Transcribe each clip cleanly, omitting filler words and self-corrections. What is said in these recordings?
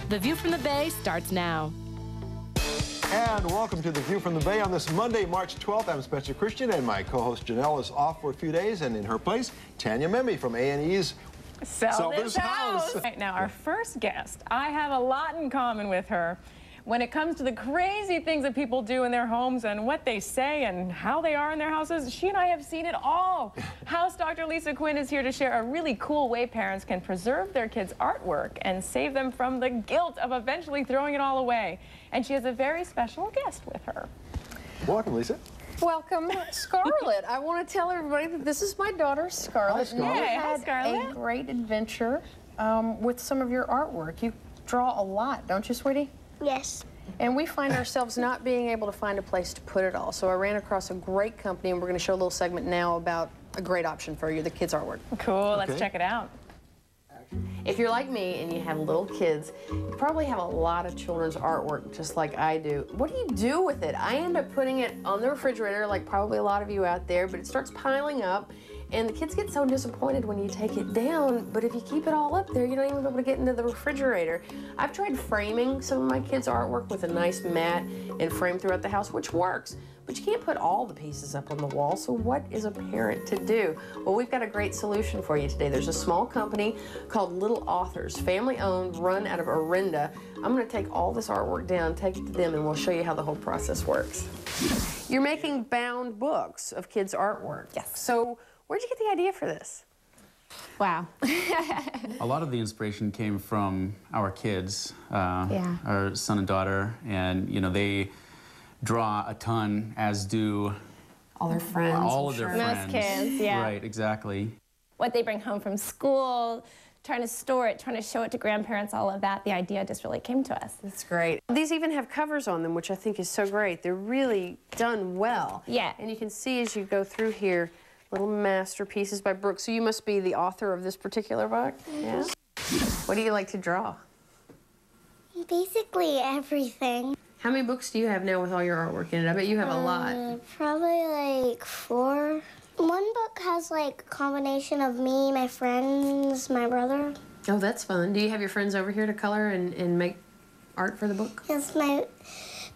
The View from the Bay starts now. And welcome to The View from the Bay on this Monday, March 12th. I'm Spencer Christian, and my co-host Janelle is off for a few days, and in her place, Tanya Memme from A&E's Sell This House. Right now, our first guest, I have a lot in common with her. When it comes to the crazy things that people do in their homes and what they say and how they are in their houses, she and I have seen it all. House Dr. Lisa Quinn is here to share a really cool way parents can preserve their kids' artwork and save them from the guilt of eventually throwing it all away. And she has a very special guest with her. Welcome, Lisa. Welcome, Scarlett. I want to tell everybody that this is my daughter, Scarlett. Hi, Scarlett. Hey, hi, Had Scarlett. a great adventure with some of your artwork. You draw a lot, don't you, sweetie? Yes. And we find ourselves not being able to find a place to put it all. So I ran across a great company, and we're going to show a little segment now about a great option for you, the kids' artwork. Cool, let's Okay. check it out. If you're like me and you have little kids, you probably have a lot of children's artwork just like I do. What do you do with it? I end up putting it on the refrigerator like probably a lot of you out there, but it starts piling up and the kids get so disappointed when you take it down, but if you keep it all up there, you don't even be able to get into the refrigerator. I've tried framing some of my kids' artwork with a nice mat and frame throughout the house, which works. But you can't put all the pieces up on the wall, so what is a parent to do? Well, we've got a great solution for you today. There's a small company called Little Authors, family-owned, run out of Orinda. I'm going to take all this artwork down, take it to them, and we'll show you how the whole process works. You're making bound books of kids' artwork. Yes. So where'd you get the idea for this? Wow. A lot of the inspiration came from our kids, Yeah. our son and daughter, and you know they draw a ton, as do All their friends. all of their Most friends. kids, yeah. Right, exactly. What they bring home from school, trying to store it, trying to show it to grandparents, all of that, the idea just really came to us. That's great. These even have covers on them, which I think is so great. They're really done well. Yeah. And you can see as you go through here, little masterpieces by Brooke. So you must be the author of this particular book? Yeah. What do you like to draw? Basically everything. How many books do you have now with all your artwork in it? I bet you have a lot. Probably like 4. One book has like a combination of me, my friends, my brother. Oh, that's fun. Do you have your friends over here to color and make art for the book? Yes, my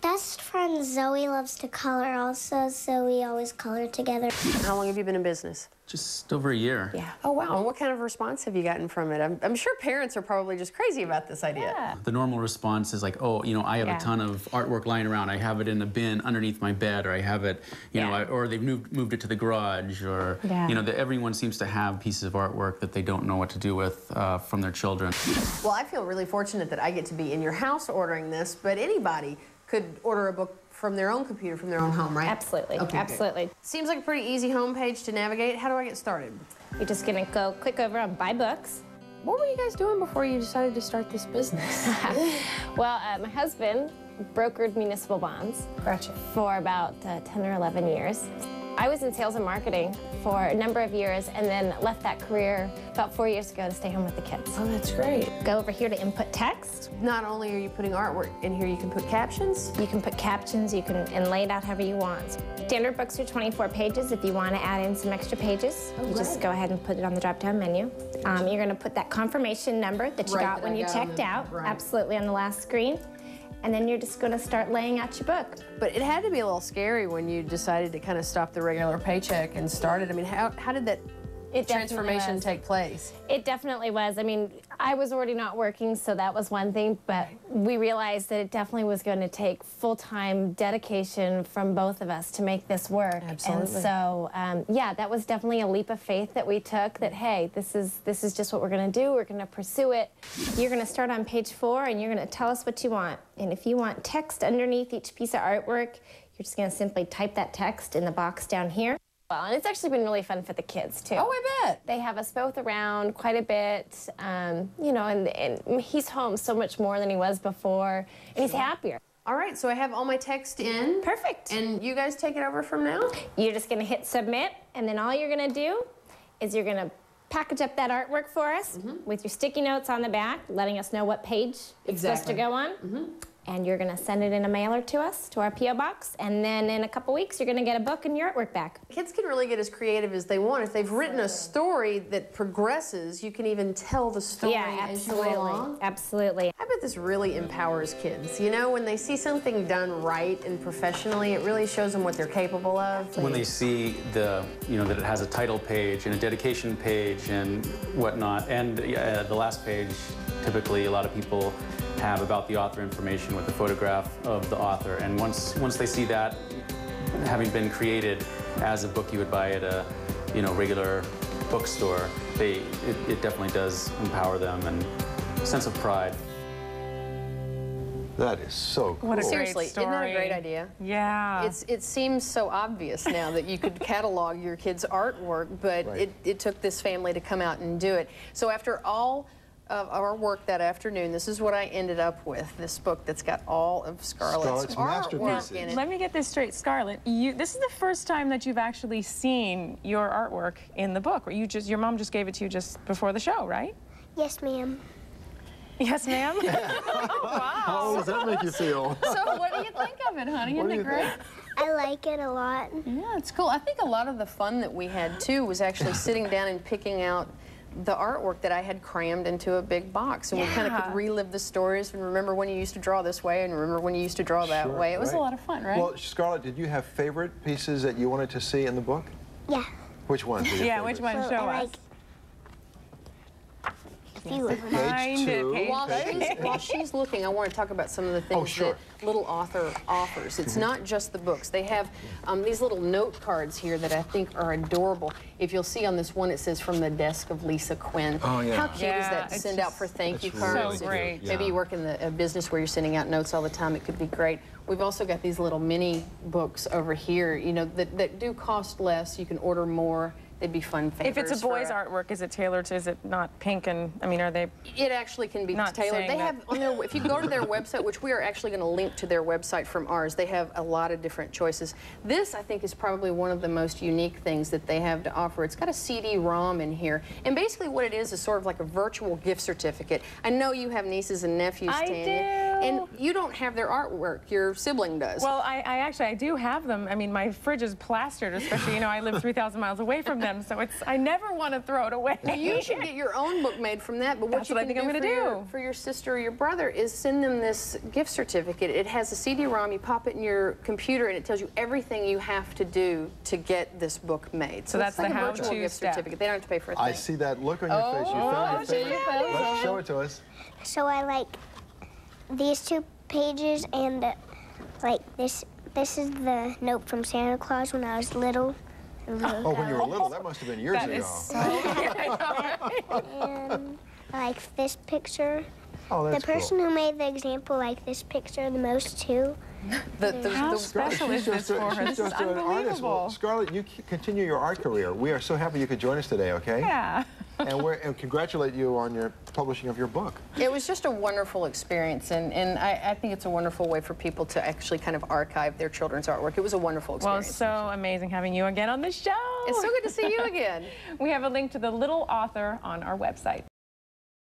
best friend Zoe loves to color also, so we always color together. How long have you been in business? Just over a year. Yeah. Oh, wow. And what kind of response have you gotten from it? I'm sure parents are probably just crazy about this idea. Yeah. The normal response is like, oh, you know, I have Yeah. a ton of artwork lying around. I have it in a bin underneath my bed, or I have it, you know, Yeah. or they've moved it to the garage, or, Yeah. you know, everyone seems to have pieces of artwork that they don't know what to do with from their children. Well, I feel really fortunate that I get to be in your house ordering this, but anybody could order a book from their own computer, from their own home, right? Absolutely, Okay, absolutely. good. Seems like a pretty easy homepage to navigate. How do I get started? You're just gonna go click over on Buy Books. What were you guys doing before you decided to start this business? Well, my husband brokered municipal bonds Gotcha. for about 10 or 11 years. I was in sales and marketing for a number of years and then left that career about 4 years ago to stay home with the kids. Oh, that's great. Go over here to input text. Not only are you putting artwork in here, you can put captions. You can put captions, you can and lay it out however you want. Standard books are 24 pages. If you want to add in some extra pages, you just go ahead and put it on the drop-down menu. You're going to put that confirmation number that you Right, got that when I you got checked on out, the- right. absolutely on the last screen. And then you're just going to start laying out your book. But it had to be a little scary when you decided to kind of stop the regular paycheck and started. I mean, how did that It definitely transformation was. take place? It definitely was. I mean, I was already not working, so that was one thing, but we realized that it definitely was going to take full-time dedication from both of us to make this work. Absolutely. And so, yeah, that was definitely a leap of faith that we took, that, hey, this is just what we're going to do. We're going to pursue it. You're going to start on page 4, and you're going to tell us what you want. And if you want text underneath each piece of artwork, you're just going to simply type that text in the box down here. Well, and it's actually been really fun for the kids, too. Oh, I bet. They have us both around quite a bit, you know, and he's home so much more than he was before, and he's happier. All right, so I have all my text in. Perfect. And you guys take it over from now? You're just going to hit submit, and then all you're going to do is you're going to package up that artwork for us with your sticky notes on the back, letting us know what page it's supposed to go on. and you're going to send it in a mailer to us, to our P.O. box, and then in a couple weeks you're going to get a book and your artwork back. Kids can really get as creative as they want. If they've written a story that progresses, you can even tell the story as you go along. Absolutely. I bet this really empowers kids. You know, when they see something done right and professionally, it really shows them what they're capable of. When they see that it has a title page and a dedication page and whatnot, and the last page, typically a lot of people have about the author information with the photograph of the author, and once they see that having been created as a book you would buy at a regular bookstore, it definitely does empower them and a sense of pride. That is so cool. What a great Seriously, story. isn't that a great idea? Yeah. It seems so obvious now that you could catalog your kids' artwork, but it took this family to come out and do it. So after all of our work that afternoon, this is what I ended up with, this book that's got all of Scarlett's artwork in it. Let me get this straight, Scarlett. This is the first time that you've actually seen your artwork in the book. Your mom just gave it to you just before the show, right? Yes, ma'am. Yes, ma'am? Oh, wow. How does that make you feel? So what do you think of it, honey? Isn't it great? I like it a lot. Yeah, it's cool. I think a lot of the fun that we had, too, was actually sitting down and picking out the artwork that I had crammed into a big box, and we kind of could relive the stories and remember when you used to draw this way and remember when you used to draw that way. It was a lot of fun, right? Well, Scarlett, did you have favorite pieces that you wanted to see in the book? Yeah. Which ones? Yeah, which one? Well, Show I us. Page 2. While she's looking, I want to talk about some of the things that Little Author offers. It's not just the books. They have these little note cards here that I think are adorable. If you'll see on this one, it says "From the desk of Lisa Quinn." Oh, yeah. How cute is that to send out for thank you cards? So great. Maybe you work in a business where you're sending out notes all the time. It could be great. We've also got these little mini books over here, that do cost less. You can order more. They'd be fun favors. If it's a boy's artwork, is it tailored to, is it not pink and, are they? It actually can be tailored. They have on their, if you go to their website, which we are actually going to link to their website from ours, they have a lot of different choices. This, I think, is probably one of the most unique things that they have to offer. It's got a CD-ROM in here, and basically what it is sort of like a virtual gift certificate. I know you have nieces and nephews, Tanya. And you don't have their artwork. Your sibling does. Well, I do have them. My fridge is plastered, especially, I live 3,000 miles away from them, so I never want to throw it away. You should get your own book made from that, but what you can do for your sister or your brother is send them this gift certificate. It has a CD-ROM, you pop it in your computer, and it tells you everything you have to do to get this book made. So that's like the how-to gift certificate. They don't have to pay for a thing. I see that look on your face. You found your favorite. Let's show it to us. So I like these 2 pages, and this is the note from Santa Claus when I was little. Oh, when you were little, that must have been years ago. That is so And I like this picture. Oh, that's the person who made the example liked this picture the most too. How special is this for her? This is unbelievable. Well, Scarlett, you continue your art career. We are so happy you could join us today, okay? Yeah. and congratulate you on your publishing of your book. It was just a wonderful experience, and I think it's a wonderful way for people to actually kind of archive their children's artwork. It was a wonderful experience. Well, so amazing having you again on the show. It's so good to see you again. We have a link to the Little Author on our website.